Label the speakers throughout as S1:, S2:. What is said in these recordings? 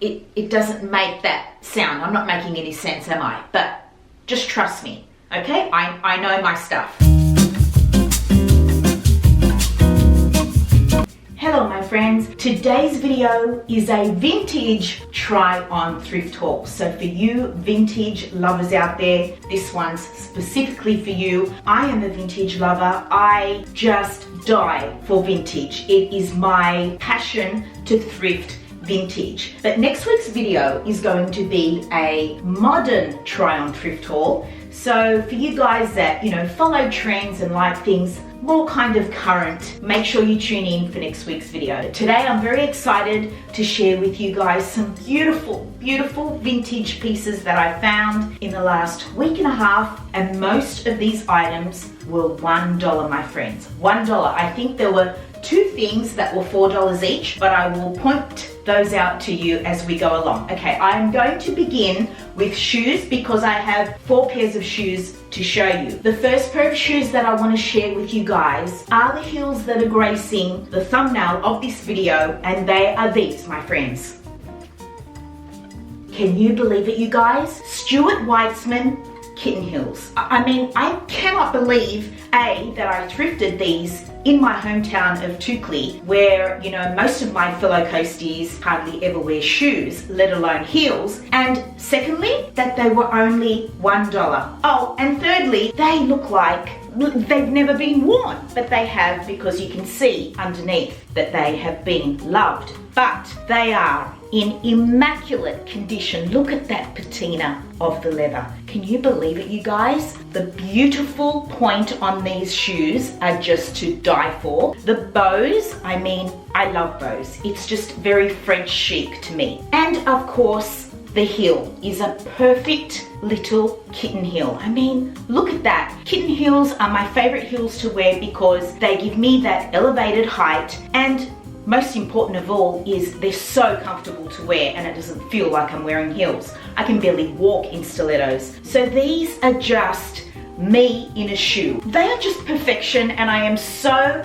S1: it doesn't make that sound. I'm not making any sense, am I? But just trust me, okay? I know my stuff. Hello my friends, today's video is a vintage try on thrift haul. So for you vintage lovers out there, this one's specifically for you. I am a vintage lover. I just die for vintage. It is my passion to thrift vintage. But next week's video is going to be a modern try on thrift haul. So for you guys that, follow trends and like things more kind of current, make sure you tune in for next week's video. Today I'm very excited to share with you guys some beautiful, beautiful vintage pieces that I found in the last week and a half, and most of these items were $1, my friends. $1. I think there were two things that were $4 each, but I will point those out to you as we go along. Okay, I'm going to begin with shoes because I have 4 pairs of shoes to show you. The first pair of shoes that I want to share with you guys are the heels that are gracing the thumbnail of this video, and they are these, my friends. Can you believe it, you guys? Stuart Weitzman kitten heels. I mean, I cannot believe, A, that I thrifted these in my hometown of Toukley, where, most of my fellow coasties hardly ever wear shoes, let alone heels. And secondly, that they were only $1. Oh, and thirdly, they look like they've never been worn, but they have, because you can see underneath that they have been loved. But they are in immaculate condition. Look at that patina of the leather. Can you believe it, you guys? The beautiful point on these shoes are just to die for. The bows, I mean, I love bows. It's just very French chic to me. And of course, the heel is a perfect little kitten heel. I mean, look at that. Kitten heels are my favorite heels to wear because they give me that elevated height, and most important of all is they're so comfortable to wear and it doesn't feel like I'm wearing heels. I can barely walk in stilettos. So these are just me in a shoe. They are just perfection, and I am so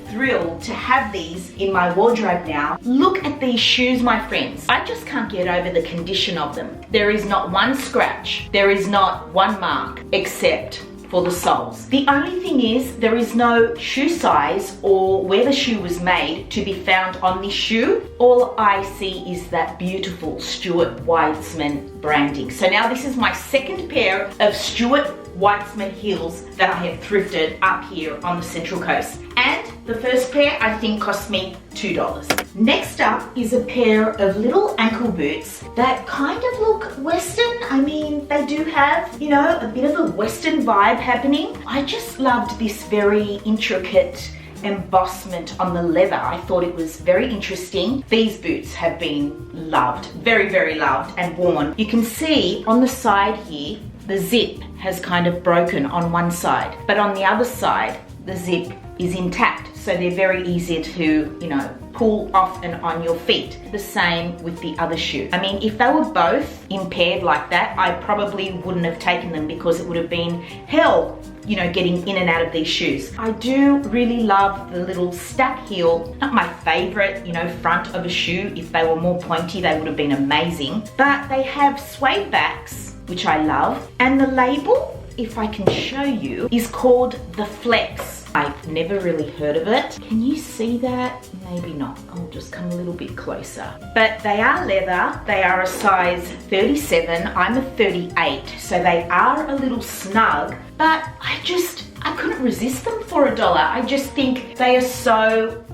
S1: thrilled to have these in my wardrobe now. Look at these shoes, my friends. I just can't get over the condition of them. There is not one scratch. There is not one mark except for the soles. The only thing is there is no shoe size or where the shoe was made to be found on this shoe. All I see is that beautiful Stuart Weitzman branding. So now this is my second pair of Stuart Weitzman heels that I have thrifted up here on the Central Coast. And the first pair I think cost me $2. Next up is a pair of little ankle boots that kind of look Western. I mean, they do have, a bit of a Western vibe happening. I just loved this very intricate embossment on the leather. I thought it was very interesting. These boots have been loved, very, very loved and worn. You can see on the side here, the zip has kind of broken on one side, but on the other side, the zip is intact. So they're very easy to, pull off and on your feet. The same with the other shoe. I mean, if they were both impaired like that, I probably wouldn't have taken them because it would have been hell, getting in and out of these shoes. I do really love the little stack heel. Not my favorite, front of a shoe. If they were more pointy, they would have been amazing. But they have suede backs, which I love. And the label, if I can show you, is called the Flex. I've never really heard of it. Can you see that? Maybe not. I'll just come a little bit closer. But they are leather. They are a size 37. I'm a 38, so they are a little snug, but I couldn't resist them for $1. I just think they are so,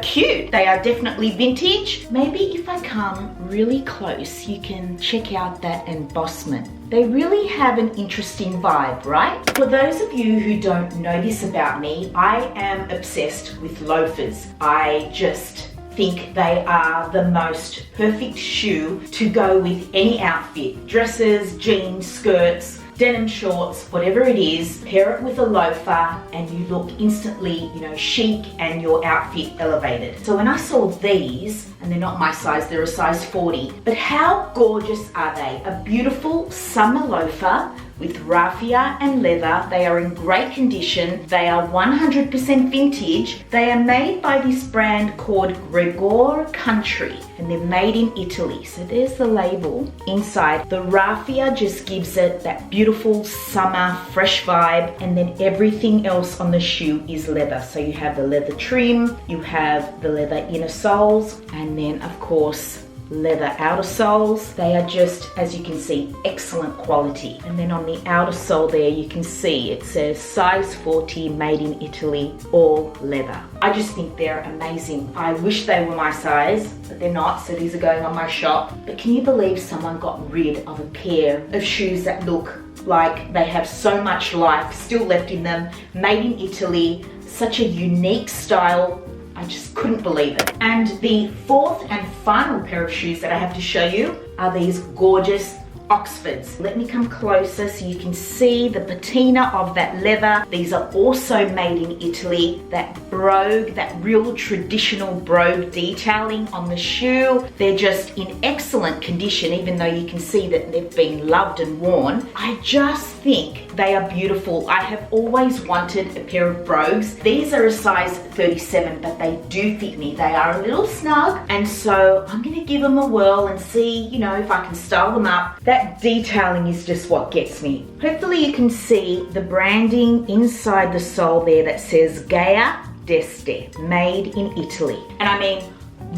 S1: cute. They are definitely vintage. Maybe if I come really close, you can check out that embossment. They really have an interesting vibe, right? For those of you who don't know this about me, I am obsessed with loafers. I just think they are the most perfect shoe to go with any outfit. Dresses, jeans, skirts, denim shorts, whatever it is, pair it with a loafer and you look instantly, chic and your outfit elevated. So when I saw these, and they're not my size, they're a size 40, but how gorgeous are they? A beautiful summer loafer with raffia and leather. They are in great condition. They are 100% vintage. They are made by this brand called Gregor Country, and they're made in Italy. So there's the label inside. The raffia just gives it that beautiful summer fresh vibe, and then everything else on the shoe is leather. So you have the leather trim, you have the leather inner soles, and then of course leather outer soles. They are just, as you can see, excellent quality. And then on the outer sole there, you can see it says size 40, made in Italy, all leather. I just think they're amazing. I wish they were my size, but they're not, so these are going on my shop. But can you believe someone got rid of a pair of shoes that look like they have so much life still left in them, made in Italy, such a unique style. I just couldn't believe it. And the fourth and final pair of shoes that I have to show you are these gorgeous Oxfords. Let me come closer so you can see the patina of that leather. These are also made in Italy. That brogue, that real traditional brogue detailing on the shoe. They're just in excellent condition, even though you can see that they've been loved and worn. I just think they are beautiful. I have always wanted a pair of brogues. These are a size 37, but they do fit me. They are a little snug, and so I'm gonna give them a whirl and see, you know, if I can style them up. That detailing is just what gets me. Hopefully you can see the branding inside the sole there that says Dedes, made in Italy. And I mean,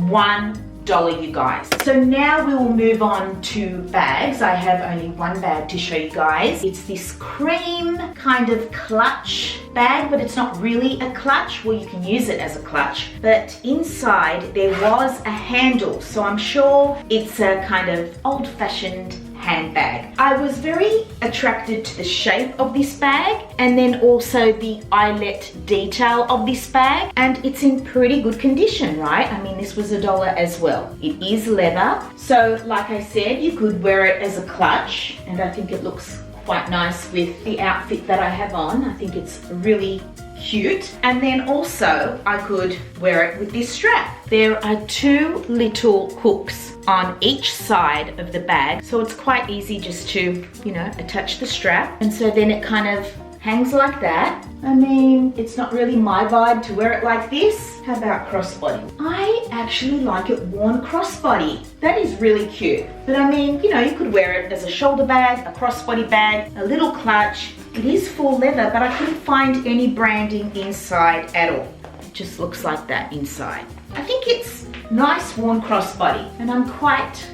S1: $1, you guys. So now we will move on to bags. I have only one bag to show you guys. It's this cream kind of clutch bag, but it's not really a clutch. Well, you can use it as a clutch, but inside there was a handle. So I'm sure it's a kind of old-fashioned handbag. I was very attracted to the shape of this bag, and then also the eyelet detail of this bag, and it's in pretty good condition, right? I mean, this was $1 as well. It is leather, so like I said, you could wear it as a clutch, and I think it looks quite nice with the outfit that I have on. I think it's really cute. And then also I could wear it with this strap. There are two little hooks on each side of the bag, so it's quite easy just to, you know, attach the strap, and so then it kind of hangs like that. I mean, it's not really my vibe to wear it like this. How about crossbody? I actually like it worn crossbody. That is really cute. But I mean, you know, you could wear it as a shoulder bag, a crossbody bag, a little clutch. It is full leather, but I couldn't find any branding inside at all. It just looks like that inside. I think it's nice worn crossbody, and I'm quite,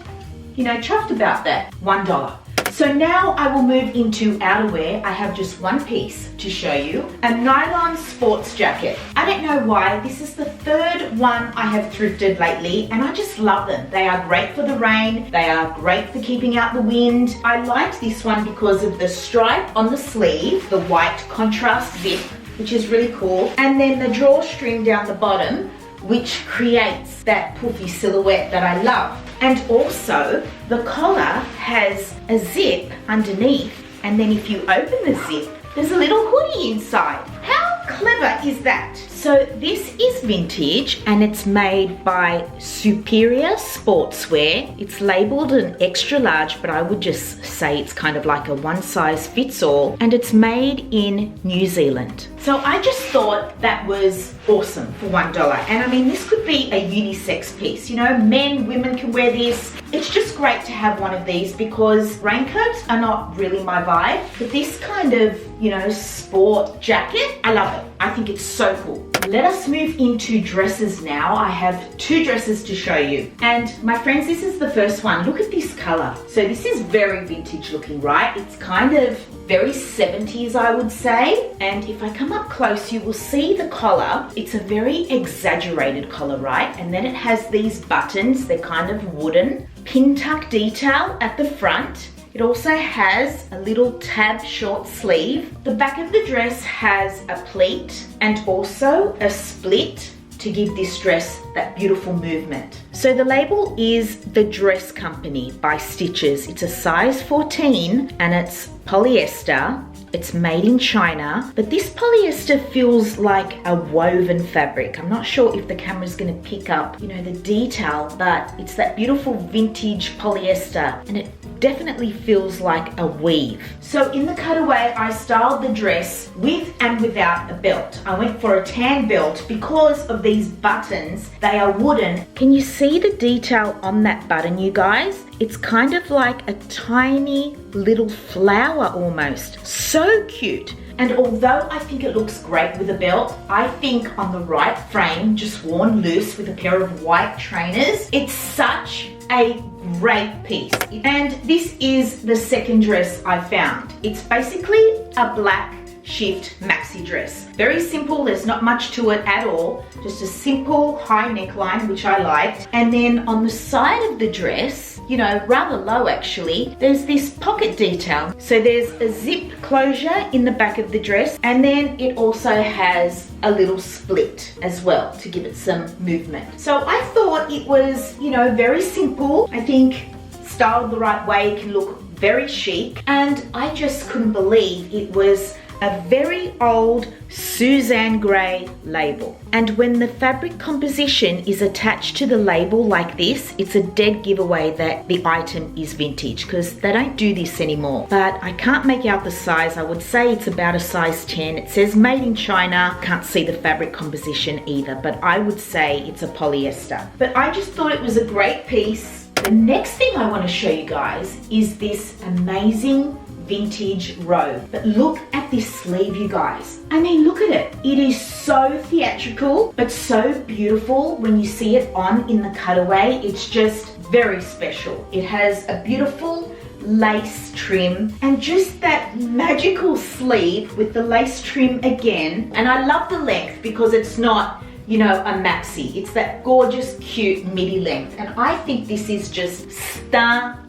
S1: you know, chuffed about that. $1. So now I will move into outerwear. I have just one piece to show you, a nylon sports jacket. I don't know why, this is the third one I have thrifted lately, and I just love them. They are great for the rain, they are great for keeping out the wind. I liked this one because of the stripe on the sleeve, the white contrast zip, which is really cool, and then the drawstring down the bottom, which creates that puffy silhouette that I love. And also, the collar has a zip underneath, and then if you open the zip, there's a little hoodie inside. How clever is that? So this is vintage, and it's made by Superior Sportswear. It's labeled an extra large, but I would just say it's kind of like a one size fits all, and it's made in New Zealand. So I just thought that was awesome for $1. And I mean, this could be a unisex piece. You know, men, women can wear this. It's just great to have one of these because raincoats are not really my vibe. But this kind of, you know, sport jacket, I love it. I think it's so cool. Let us move into dresses now. I have two dresses to show you. And my friends, this is the first one. Look at this color. So this is very vintage looking, right? It's kind of very 70s, I would say. And if I come up close, you will see the collar. It's a very exaggerated collar, right? And then it has these buttons. They're kind of wooden. Pin tuck detail at the front. It also has a little tab short sleeve. The back of the dress has a pleat and also a split to give this dress that beautiful movement. So the label is The Dress Company by Stitches. It's a size 14 and it's polyester. It's made in China, but this polyester feels like a woven fabric. I'm not sure if the camera's gonna pick up, you know, the detail, but it's that beautiful vintage polyester, and it definitely feels like a weave. So in the cutaway, I styled the dress with and without a belt. I went for a tan belt because of these buttons. They are wooden. Can you see the detail on that button, you guys? It's kind of like a tiny little flower almost. So cute. And although I think it looks great with a belt, I think on the right frame, just worn loose with a pair of white trainers, it's such a great piece. And this is the second dress I found. It's basically a black shift maxi dress. Very simple, there's not much to it at all. Just a simple high neckline, which I liked. And then on the side of the dress, you know, rather low actually, there's this pocket detail. So there's a zip closure in the back of the dress, and then it also has a little split as well to give it some movement. So I thought it was, you know, very simple. I think styled the right way can look very chic, and I just couldn't believe it was a very old Suzanne Grey label. And when the fabric composition is attached to the label like this, it's a dead giveaway that the item is vintage, because they don't do this anymore. But I can't make out the size. I would say it's about a size 10. It says made in China. Can't see the fabric composition either, but I would say it's a polyester. But I just thought it was a great piece. The next thing I want to show you guys is this amazing vintage robe. But look at this sleeve, you guys. I mean, look at it. It is so theatrical, but so beautiful when you see it on in the cutaway. It's just very special. It has a beautiful lace trim and just that magical sleeve with the lace trim again. And I love the length because it's not, you know, a maxi. It's that gorgeous, cute midi length. And I think this is just stunning.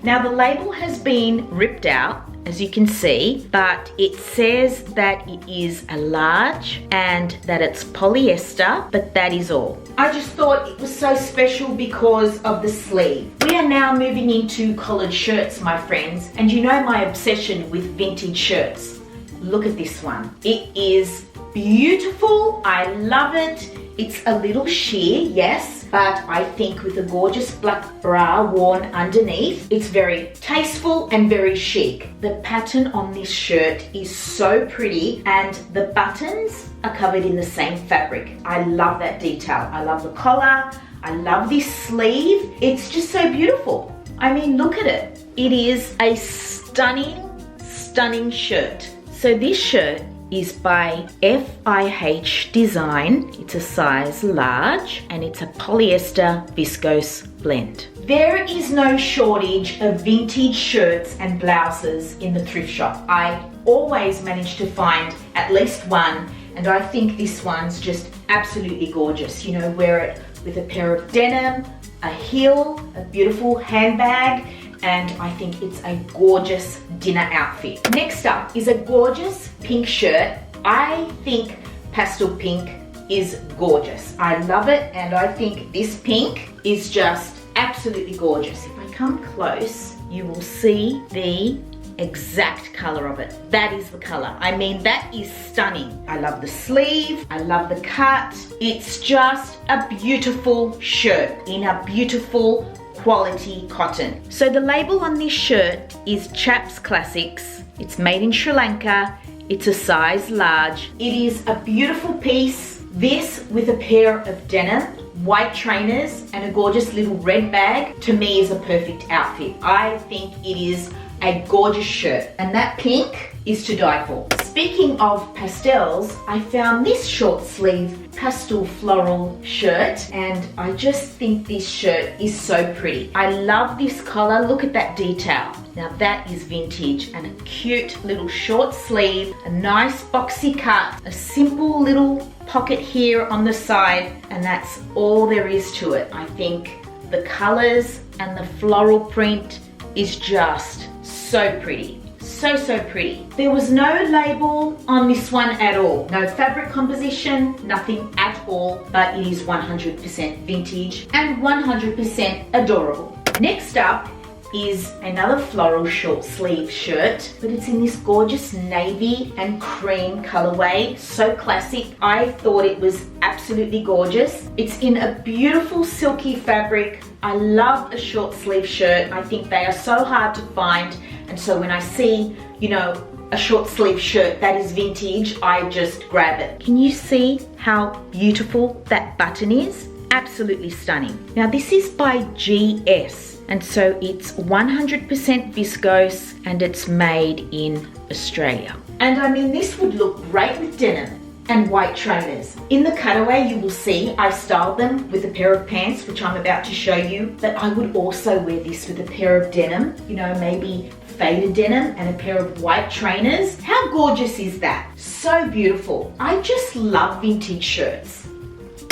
S1: Now the label has been ripped out, as you can see, but it says that it is a large and that it's polyester, but that is all. I just thought it was so special because of the sleeve. We are now moving into collared shirts, my friends, and you know my obsession with vintage shirts. Look at this one. It is beautiful. I love it. It's a little sheer, yes, but I think with a gorgeous black bra worn underneath, it's very tasteful and very chic. The pattern on this shirt is so pretty, and the buttons are covered in the same fabric. I love that detail. I love the collar. I love this sleeve. It's just so beautiful. I mean, look at it. It is a stunning, stunning shirt. So this shirt is by FIH Design. It's a size large and it's a polyester viscose blend. There is no shortage of vintage shirts and blouses in the thrift shop. I always manage to find at least one, and I think this one's just absolutely gorgeous. You know, wear it with a pair of denim, a heel, a beautiful handbag, and I think it's a gorgeous dinner outfit. Next up is a gorgeous pink shirt. I think pastel pink is gorgeous. I love it, and I think this pink is just absolutely gorgeous. If I come close, you will see the exact color of it. That is the color. I mean, that is stunning. I love the sleeve. I love the cut. It's just a beautiful shirt in a beautiful quality cotton. So the label on this shirt is Chaps Classics. It's made in Sri Lanka. It's a size large. It is a beautiful piece. This with a pair of denim, white trainers, and a gorgeous little red bag, to me is a perfect outfit. I think it is a gorgeous shirt, and that pink is to die for. Speaking of pastels, I found this short sleeve pastel floral shirt, and I just think this shirt is so pretty. I love this collar. Look at that detail. Now that is vintage, and a cute little short sleeve, a nice boxy cut, a simple little pocket here on the side, and that's all there is to it. I think the colors and the floral print is just so pretty. So pretty. There was no label on this one at all. No fabric composition, nothing at all, but it is 100% vintage and 100% adorable. Next up is another floral short sleeve shirt, but it's in this gorgeous navy and cream colorway. So classic. I thought it was absolutely gorgeous. It's in a beautiful silky fabric I love a short sleeve shirt. I think they are so hard to find, and so when I see, you know, a short sleeve shirt that is vintage, I just grab it. Can you see how beautiful that button is? Absolutely stunning. Now this is by GS, and so it's 100% viscose and it's made in Australia. And I mean, this would look great with denim and white trainers. In the cutaway, you will see I styled them with a pair of pants, which I'm about to show you, but I would also wear this with a pair of denim, you know, maybe faded denim and a pair of white trainers. How gorgeous is that? So beautiful. I just love vintage shirts.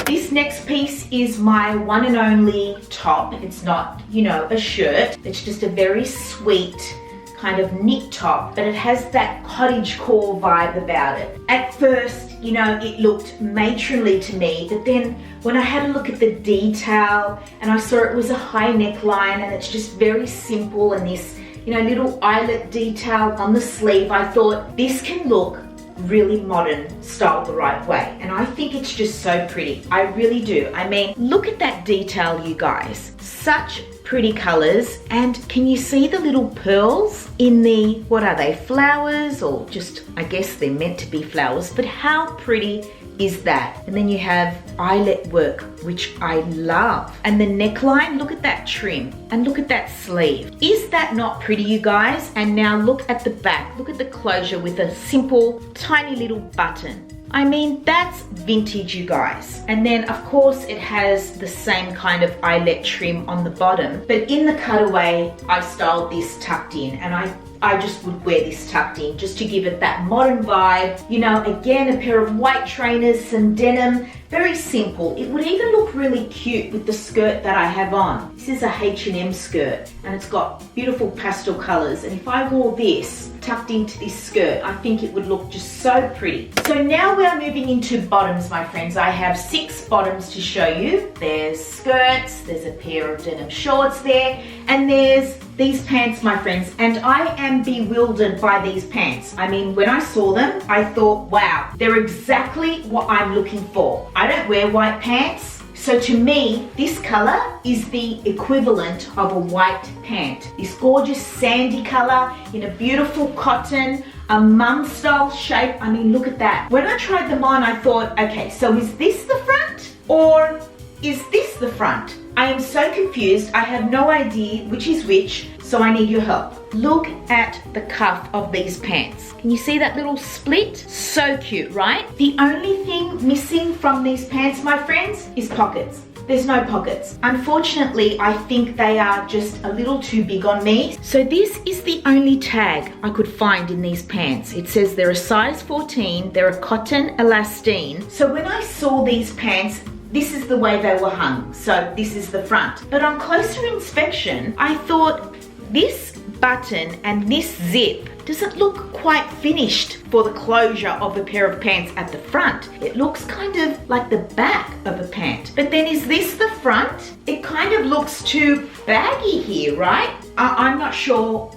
S1: This next piece is my one and only top. It's not, you know, a shirt. It's just a very sweet kind of knit top, but it has that cottagecore vibe about it. At first, you know, it looked matronly to me, but then when I had a look at the detail and I saw it was a high neckline and it's just very simple, and this, you know, little eyelet detail on the sleeve, I thought this can look really modern, styled the right way. And I think it's just so pretty. I really do. I mean, look at that detail, you guys. Such pretty colors. And can you see the little pearls in the, what are they, flowers, or just, I guess they're meant to be flowers, but how pretty is that? And then you have eyelet work, which I love. And the neckline, look at that trim and look at that sleeve. Is that not pretty, you guys? And now look at the back, look at the closure with a simple tiny little button. I mean, that's vintage, you guys. And then of course it has the same kind of eyelet trim on the bottom, but in the cutaway, I styled this tucked in, and I just would wear this tucked in just to give it that modern vibe. You know, again, a pair of white trainers, some denim, very simple. It would even look really cute with the skirt that I have on. This is a H&M skirt and it's got beautiful pastel colors. And if I wore this tucked into this skirt, I think it would look just so pretty. So now we are moving into bottoms, my friends. I have 6 bottoms to show you. There's skirts, there's a pair of denim shorts there, and there's these pants, my friends, and I am bewildered by these pants. I mean, when I saw them, I thought, wow, they're exactly what I'm looking for. I don't wear white pants, so to me, this color is the equivalent of a white pant. This gorgeous sandy color in a beautiful cotton, a mum style shape. I mean, look at that. When I tried them on, I thought, okay, so is this the front or is this the front? I am so confused. I have no idea which is which, so I need your help. Look at the cuff of these pants. Can you see that little split? So cute, right? The only thing missing from these pants, my friends, is pockets. There's no pockets. Unfortunately, I think they are just a little too big on me. So this is the only tag I could find in these pants. It says they're a size 14, they're a cotton elastane. So when I saw these pants, this is the way they were hung. So this is the front. But on closer inspection, I thought this button and this zip doesn't look quite finished for the closure of a pair of pants at the front. It looks kind of like the back of a pant. But then is this the front? It kind of looks too baggy here, right? I'm not sure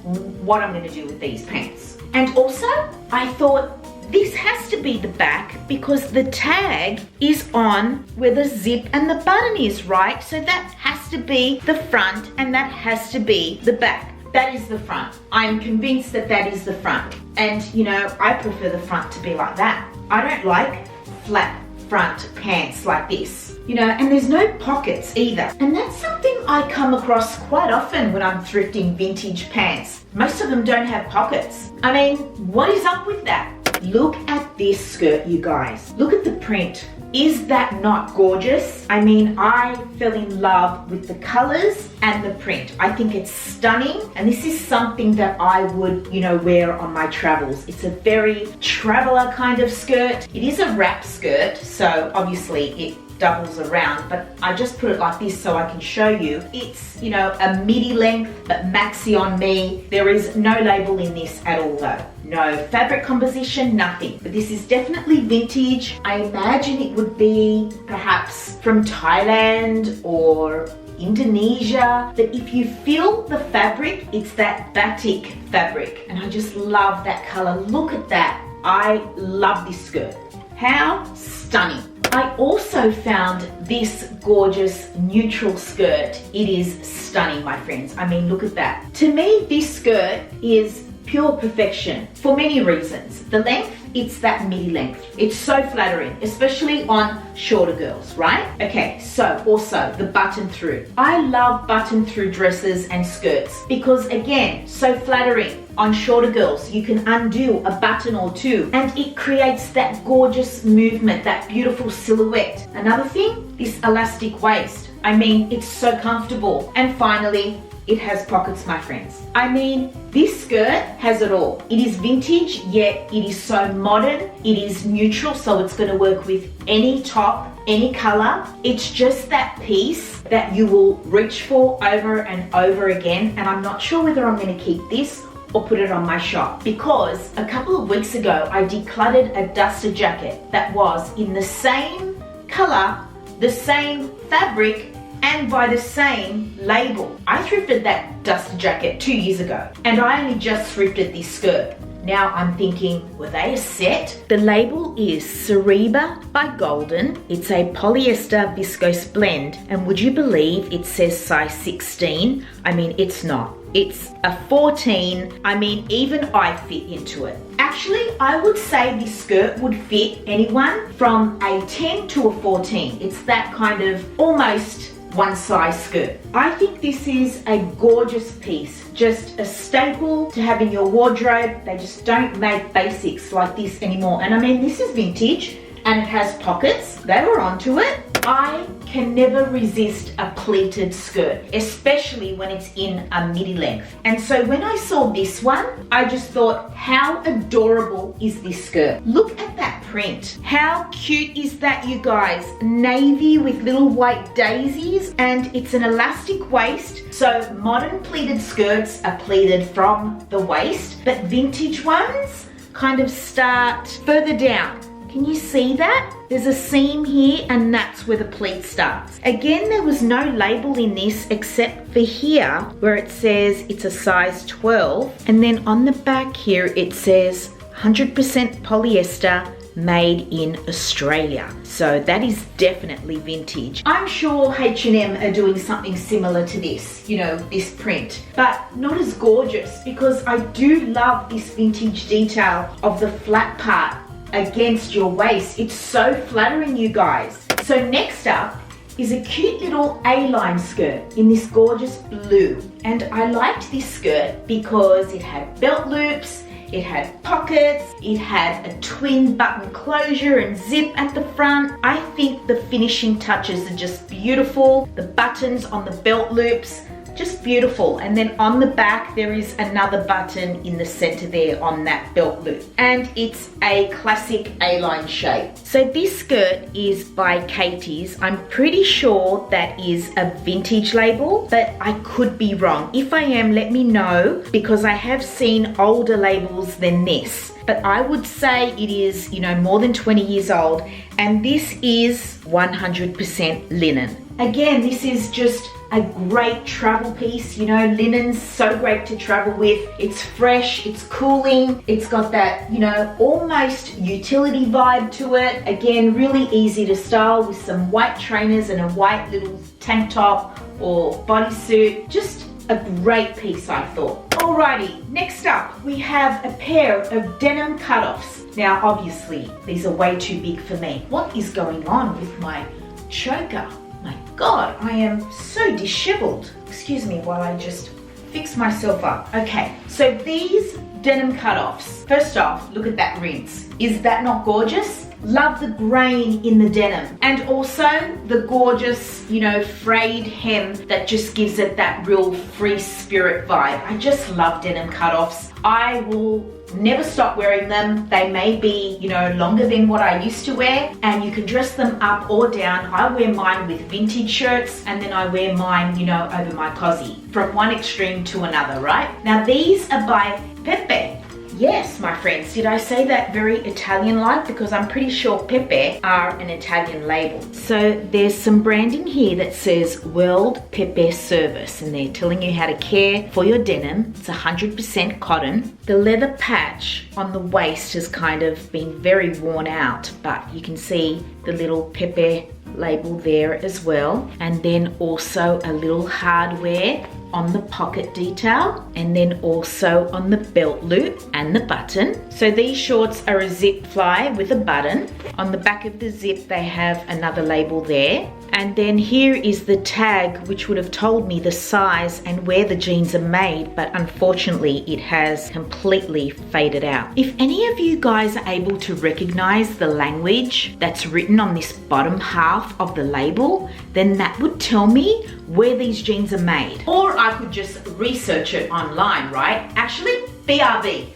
S1: what I'm gonna do with these pants. And also, I thought this has to be the back because the tag is on where the zip and the button is, right? So that has to be the front and that has to be the back. That is the front. I'm convinced that that is the front. And you know, I prefer the front to be like that. I don't like flat front pants like this. You know, and there's no pockets either. And that's something I come across quite often when I'm thrifting vintage pants. Most of them don't have pockets. I mean, what is up with that? Look at this skirt, you guys. Look at the print. Is that not gorgeous? I mean, I fell in love with the colors and the print. I think it's stunning, and this is something that I would, you know, wear on my travels. It's a very traveler kind of skirt. It is a wrap skirt, so obviously it doubles around, but I just put it like this so I can show you. It's, you know, a midi length, but maxi on me. There is no label in this at all though. No fabric composition, nothing. But this is definitely vintage. I imagine it would be perhaps from Thailand or Indonesia. But if you feel the fabric, it's that batik fabric. And I just love that color. Look at that. I love this skirt. How stunning. I also found this gorgeous neutral skirt. It is stunning, my friends. I mean, look at that. To me, this skirt is pure perfection for many reasons. The length, it's that midi length. It's so flattering, especially on shorter girls, right? Okay, so also the button through. I love button through dresses and skirts because again, so flattering. On shorter girls, you can undo a button or two and it creates that gorgeous movement, that beautiful silhouette. Another thing, this elastic waist. I mean, it's so comfortable. And finally, it has pockets, my friends. I mean, this skirt has it all. It is vintage, yet it is so modern. It is neutral, so it's gonna work with any top, any color. It's just that piece that you will reach for over and over again. And I'm not sure whether I'm gonna keep this or put it on my shop, because a couple of weeks ago I decluttered a duster jacket that was in the same color, the same fabric, and by the same label. I thrifted that duster jacket 2 years ago and I only just thrifted this skirt. Now I'm thinking, were they a set? The label is Cereba by Golden. It's a polyester viscose blend, and would you believe it says size 16? I mean, it's not. It's a 14. I mean, even I fit into it. Actually, I would say this skirt would fit anyone from a 10 to a 14. It's that kind of almost one size skirt. I think this is a gorgeous piece, just a staple to have in your wardrobe. They just don't make basics like this anymore. And I mean, this is vintage and it has pockets. They were onto it. I can never resist a pleated skirt, especially when it's in a midi length. And so when I saw this one, I just thought, how adorable is this skirt? Look at that print. How cute is that, you guys? Navy with little white daisies, and it's an elastic waist. So modern pleated skirts are pleated from the waist, but vintage ones kind of start further down. Can you see that? There's a seam here and that's where the pleat starts. Again, there was no label in this except for here where it says it's a size 12. And then on the back here, it says 100% polyester made in Australia. So that is definitely vintage. I'm sure H&M are doing something similar to this, you know, this print, but not as gorgeous, because I do love this vintage detail of the flat part against your waist. It's so flattering, you guys. So next up is a cute little A-line skirt in this gorgeous blue. And I liked this skirt because it had belt loops, it had pockets, it had a twin button closure and zip at the front. I think the finishing touches are just beautiful. The buttons on the belt loops, just beautiful. And then on the back, there is another button in the center there on that belt loop. And it's a classic A-line shape. So this skirt is by Katie's. I'm pretty sure that is a vintage label, but I could be wrong. If I am, let me know, because I have seen older labels than this. But I would say it is, you know, more than 20 years old. And this is 100% linen. Again, this is just a great travel piece. You know, linen's so great to travel with. It's fresh, it's cooling, it's got that, you know, almost utility vibe to it. Again, really easy to style with some white trainers and a white little tank top or bodysuit. Just a great piece, I thought. Alrighty, next up we have a pair of denim cutoffs. Now obviously these are way too big for me. What is going on with my choker? My God, I am so disheveled. Excuse me while I just fix myself up. Okay, so these denim cutoffs. First off, look at that rinse. Is that not gorgeous? Love the grain in the denim, and also the gorgeous, you know, frayed hem that just gives it that real free spirit vibe. I just love denim cutoffs. I will never stop wearing them. They may be, you know, longer than what I used to wear, and you can dress them up or down. I wear mine with vintage shirts, and then I wear mine, you know, over my cozy, from one extreme to another, right? Now these are by Pepe. Yes, my friends, did I say that very Italian-like? Because I'm pretty sure Pepe are an Italian label. So there's some branding here that says World Pepe Service, and they're telling you how to care for your denim. It's 100% cotton. The leather patch on the waist has kind of been very worn out, but you can see the little Pepe label there as well. And then also a little hardware on the pocket detail, and then also on the belt loop and the button. So these shorts are a zip fly with a button. On the back of the zip they have another label there. And then here is the tag, which would have told me the size and where the jeans are made, but unfortunately it has completely faded out. If any of you guys are able to recognize the language that's written on this bottom half of the label, then that would tell me where these jeans are made. Or I could just research it online, right? Actually, BRB.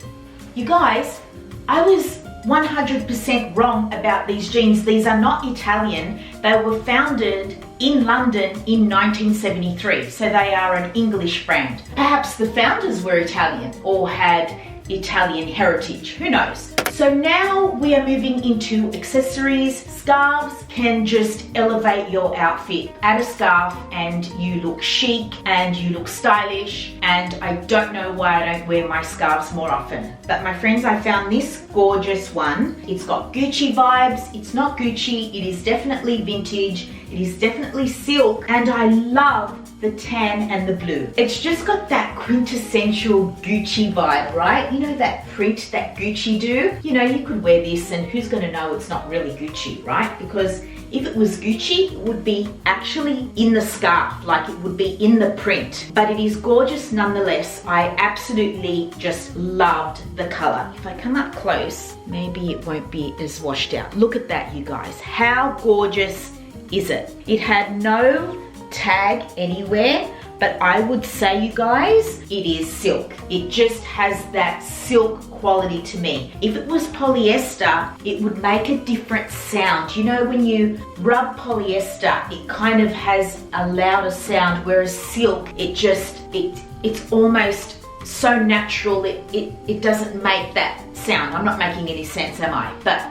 S1: You guys, I was 100% wrong about these jeans. These are not Italian. They were founded in London in 1973, so they are an English brand. Perhaps the founders were Italian or had Italian heritage, who knows? So now we are moving into accessories. Scarves can just elevate your outfit. Add a scarf and you look chic and you look stylish, and I don't know why I don't wear my scarves more often. But my friends, I found this gorgeous one. It's got Gucci vibes. It's not Gucci, it is definitely vintage. It is definitely silk, and I love the tan and the blue. It's just got that quintessential Gucci vibe, right? You know that print that Gucci do? You know, you could wear this and who's gonna know it's not really Gucci, right? Because if it was Gucci, it would be actually in the scarf, like it would be in the print. But it is gorgeous nonetheless. I absolutely just loved the color. If I come up close, maybe it won't be as washed out. Look at that, you guys. How gorgeous is it? It had no tag anywhere, but I would say, you guys, it is silk. It just has that silk quality to me. If it was polyester, it would make a different sound. You know, when you rub polyester, it kind of has a louder sound, whereas silk, it's almost so natural, it doesn't make that sound. I'm not making any sense, am I? But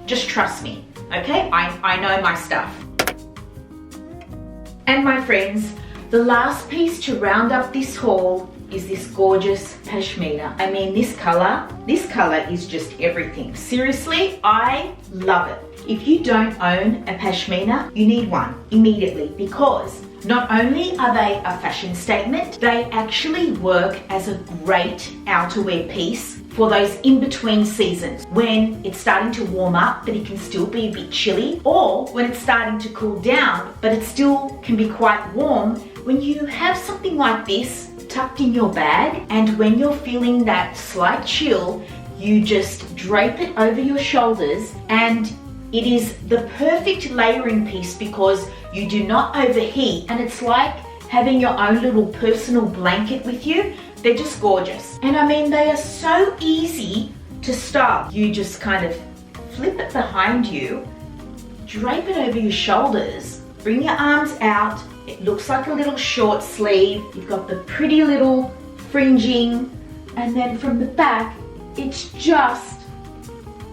S1: just trust me, okay? I know my stuff. And my friends, the last piece to round up this haul is this gorgeous pashmina. I mean, this color is just everything. Seriously, I love it. If you don't own a pashmina, you need one immediately, because not only are they a fashion statement, they actually work as a great outerwear piece for those in-between seasons when it's starting to warm up but it can still be a bit chilly, or when it's starting to cool down but it still can be quite warm. When you have something like this tucked in your bag, and when you're feeling that slight chill, you just drape it over your shoulders, and it is the perfect layering piece because you do not overheat, and it's like having your own little personal blanket with you. They're just gorgeous. And I mean, they are so easy to style. You just kind of flip it behind you, drape it over your shoulders, bring your arms out. It looks like a little short sleeve. You've got the pretty little fringing, and then from the back, it's just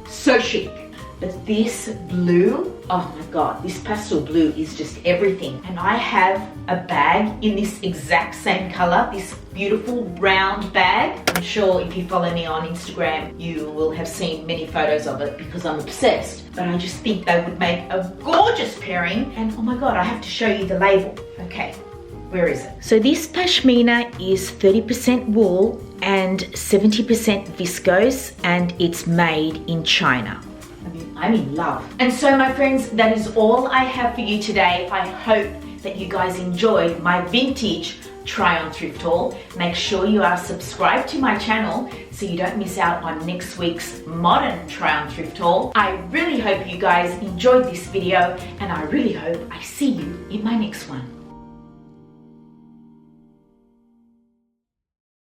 S1: so chic. But this blue, oh my God, this pastel blue is just everything. And I have a bag in this exact same color, this beautiful round bag. I'm sure if you follow me on Instagram, you will have seen many photos of it because I'm obsessed. But I just think they would make a gorgeous pairing. And oh my God, I have to show you the label. Okay, where is it? So this pashmina is 30% wool and 70% viscose, and it's made in China. I'm in love. And so my friends, that is all I have for you today. I hope that you guys enjoyed my vintage try on thrift haul. Make sure you are subscribed to my channel so you don't miss out on next week's modern try on thrift haul. I really hope you guys enjoyed this video, and I really hope I see you in my next one.